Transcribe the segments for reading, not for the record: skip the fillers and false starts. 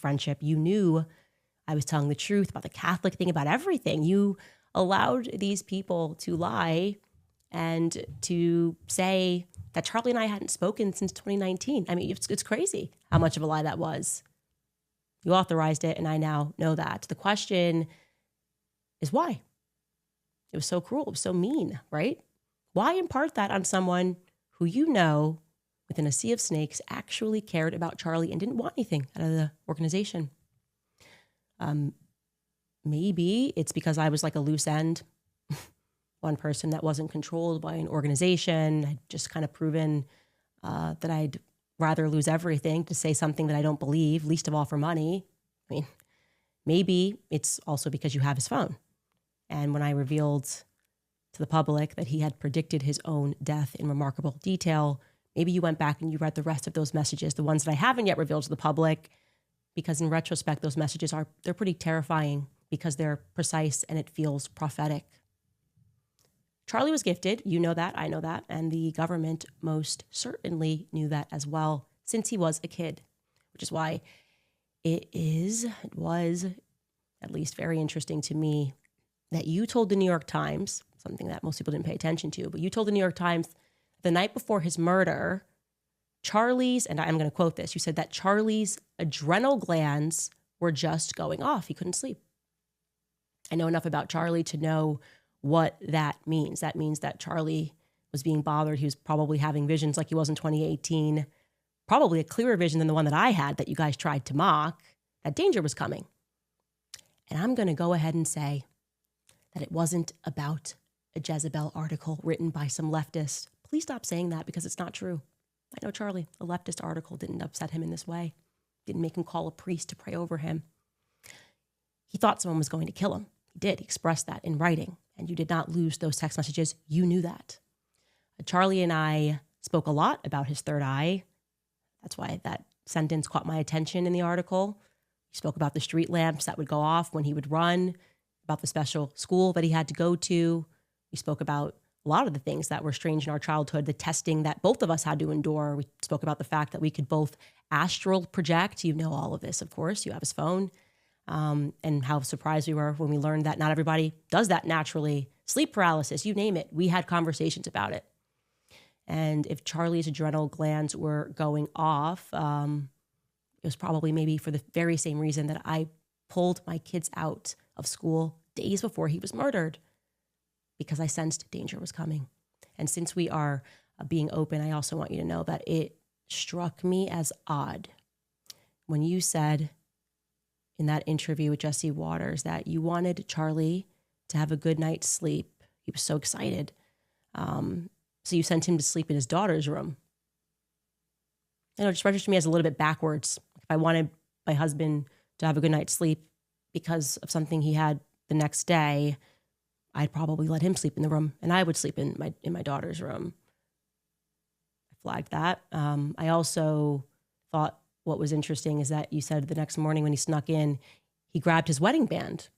friendship. You knew I was telling the truth about the Catholic thing, about everything. You allowed these people to lie and to say that Charlie and I hadn't spoken since 2019. I mean, it's crazy how much of a lie that was. You authorized it, and I now know that. The question is why? It was so cruel. It was so mean, right? Why impart that on someone who you know within a sea of snakes actually cared about Charlie and didn't want anything out of the organization? Maybe it's because I was like a loose end, one person that wasn't controlled by an organization. I'd just kind of proven that I'd rather lose everything to say something that I don't believe, least of all for money. I mean, maybe it's also because you have his phone. And when I revealed to the public that he had predicted his own death in remarkable detail, maybe you went back and you read the rest of those messages, the ones that I haven't yet revealed to the public, because in retrospect, those messages they're pretty terrifying because they're precise and it feels prophetic. Charlie was gifted. You know that. I know that. And the government most certainly knew that as well since he was a kid, which is why it was at least very interesting to me that you told the New York Times, something that most people didn't pay attention to, but you told the New York Times the night before his murder, Charlie's, and I'm going to quote this, you said that Charlie's adrenal glands were just going off. He couldn't sleep. I know enough about Charlie to know what that means. That means that Charlie was being bothered. He was probably having visions like he was in 2018, probably a clearer vision than the one that I had that you guys tried to mock, that danger was coming. And I'm going to go ahead and say that it wasn't about a Jezebel article written by some leftist. Please stop saying that because it's not true. I know Charlie, a leftist article didn't upset him in this way, didn't make him call a priest to pray over him. He thought someone was going to kill him. He did. He expressed that in writing, and you did not lose those text messages. You knew that. Charlie and I spoke a lot about his third eye. That's why that sentence caught my attention in the article. He spoke about the street lamps that would go off when he would run, about the special school that he had to go to. We spoke about a lot of the things that were strange in our childhood, the testing that both of us had to endure. We spoke about the fact that we could both astral project. You know all of this, of course. You have his phone. And how surprised we were when we learned that not everybody does that naturally. Sleep paralysis, you name it. We had conversations about it. And if Charlie's adrenal glands were going off, it was probably maybe for the very same reason that I pulled my kids out of school days before he was murdered, because I sensed danger was coming. And since we are being open, I also want you to know that it struck me as odd when you said in that interview with Jesse Waters that you wanted Charlie to have a good night's sleep. He was so excited. So you sent him to sleep in his daughter's room. You know, it just registered to me as a little bit backwards. If I wanted my husband to have a good night's sleep because of something he had the next day, I'd probably let him sleep in the room and I would sleep in my daughter's room. I flagged that. I also thought what was interesting is that you said the next morning when he snuck in, he grabbed his wedding band.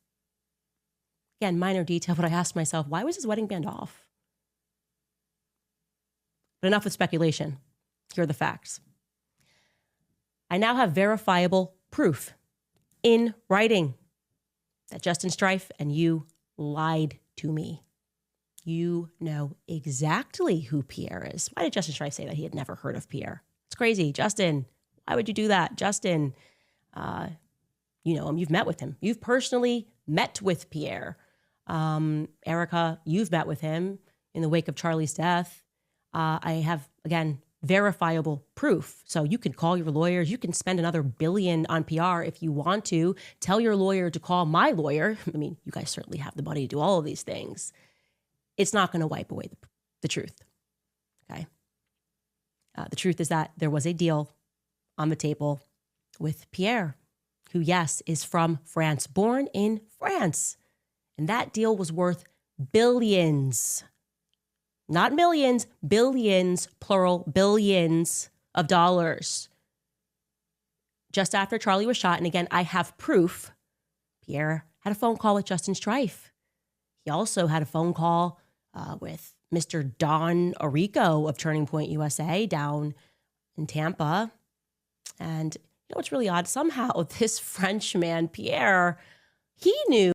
Again, minor detail, but I asked myself, why was his wedding band off? But enough with speculation. Here are the facts. I now have verifiable proof in writing that Justin Strife and you lied to me. You know exactly who Pierre is. Why did Justin Strife say that he had never heard of Pierre? It's crazy. Justin, why would you do that? Justin, you know him. You've met with him. You've personally met with Pierre. Erica, you've met with him in the wake of Charlie's death. I have, again, verifiable proof. So you can call your lawyers. You can spend another $1 billion on PR if you want to. Tell your lawyer to call my lawyer. I mean, you guys certainly have the money to do all of these things. It's not going to wipe away the truth. Okay. The truth is that there was a deal on the table with Pierre, who, yes, is from France, born in France. And that deal was worth billions, not millions, billions, plural, billions of dollars. Just after Charlie was shot, and again, I have proof, Pierre had a phone call with Justin Strife. He also had a phone call with Mr. Don Orico of Turning Point USA down in Tampa. And know what's really odd? Somehow this French man, Pierre, he knew